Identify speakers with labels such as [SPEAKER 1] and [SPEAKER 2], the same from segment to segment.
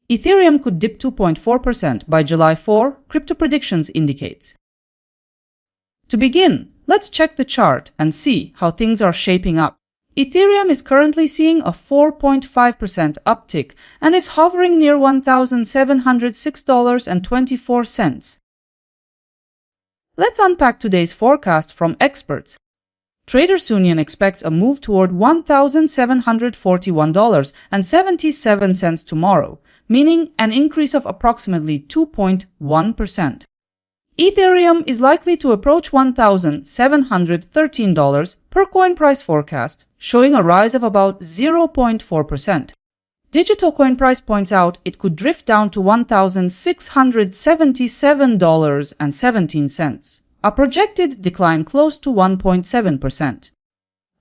[SPEAKER 1] Ethereum could dip 2.4% by July 4, Crypto Predictions indicates. To begin, let's check the chart and see how things are shaping up. Ethereum is currently seeing a 4.5% uptick and is hovering near $1,706.24. Let's unpack today's forecast from experts. Traders Union expects a move toward $1,741.77 tomorrow, meaning an increase of approximately 2.1%. Ethereum is likely to approach $1,713 per coin price forecast, showing a rise of about 0.4%. Digital Coin Price points out it could drift down to $1,677.17, a projected decline close to 1.7%.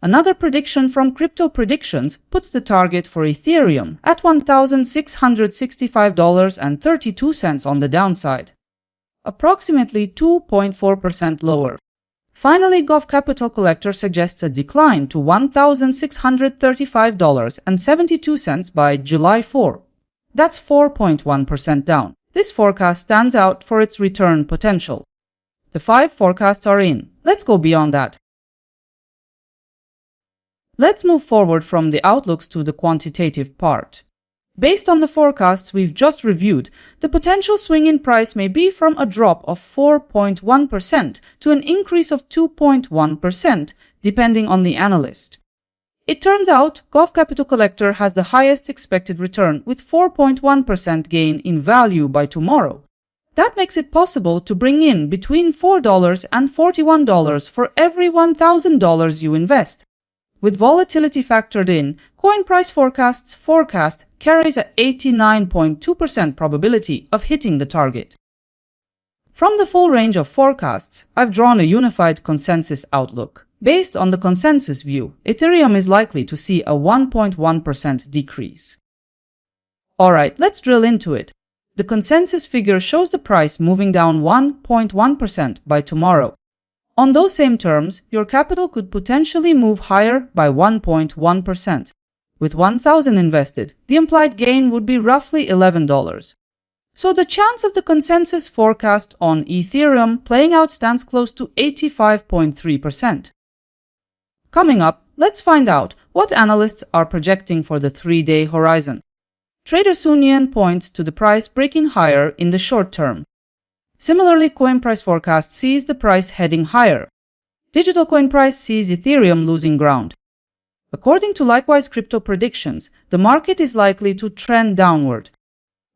[SPEAKER 1] Another prediction from Crypto Predictions puts the target for Ethereum at $1,665.32 on the downside, approximately 2.4% lower. Finally, Gov Capital Collector suggests a decline to $1,635.72 by July 4. That's 4.1% down. This forecast stands out for its return potential. The 5 forecasts are in. Let's go beyond that. Let's move forward from the outlooks to the quantitative part. Based on the forecasts we've just reviewed, the potential swing in price may be from a drop of 4.1% to an increase of 2.1%, depending on the analyst. It turns out Gov Capital Collector has the highest expected return with 4.1% gain in value by tomorrow. That makes it possible to bring in between $4 and $41 for every $1,000 you invest. With volatility factored in, Coin Price Forecast's forecast carries an 89.2% probability of hitting the target. From the full range of forecasts, I've drawn a unified consensus outlook. Based on the consensus view, Ethereum is likely to see a 1.1% decrease. Alright, let's drill into it. The consensus figure shows the price moving down 1.1% by tomorrow. On those same terms, your capital could potentially move higher by 1.1%. With $1,000 invested, the implied gain would be roughly $11. So the chance of the consensus forecast on Ethereum playing out stands close to 85.3%. Coming up, let's find out what analysts are projecting for the 3-day horizon. Traders Union points to the price breaking higher in the short term. Similarly, Coin Price Forecast sees the price heading higher. Digital Coin Price sees Ethereum losing ground. According to likewise Crypto Predictions, the market is likely to trend downward.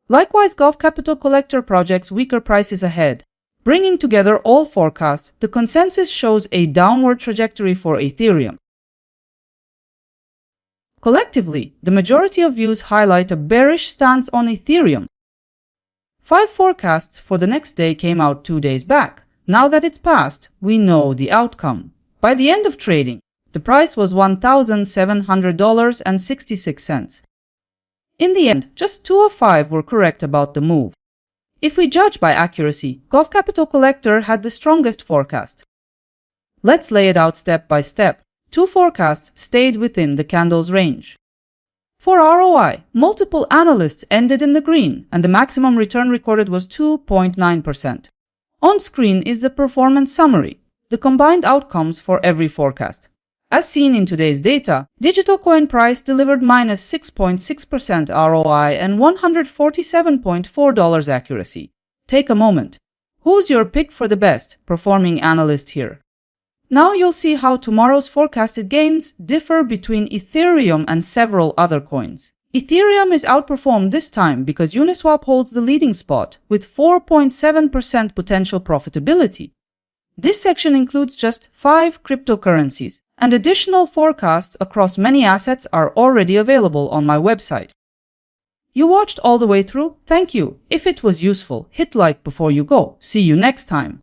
[SPEAKER 1] Likewise, Gov Capital Collector projects weaker prices ahead. Bringing together all forecasts, the consensus shows a downward trajectory for Ethereum. Collectively, the majority of views highlight a bearish stance on Ethereum. 5 forecasts for the next day came out 2 days back. Now that it's passed, we know the outcome. By the end of trading, the price was $1,700.66. In the end, just 2 of 5 were correct about the move. If we judge by accuracy, Gov Capital Collector had the strongest forecast. Let's lay it out step by step. 2 forecasts stayed within the candle's range. For ROI, multiple analysts ended in the green, and the maximum return recorded was 2.9%. On screen is the performance summary, the combined outcomes for every forecast. As seen in today's data, Digital Coin Price delivered minus 6.6% ROI and $147.4 accuracy. Take a moment. Who's your pick for the best performing analyst here? Now you'll see how tomorrow's forecasted gains differ between Ethereum and several other coins. Ethereum is outperformed this time because Uniswap holds the leading spot with 4.7% potential profitability. This section includes just 5 cryptocurrencies, and additional forecasts across many assets are already available on my website. You watched all the way through? Thank you. If it was useful, hit like before you go. See you next time.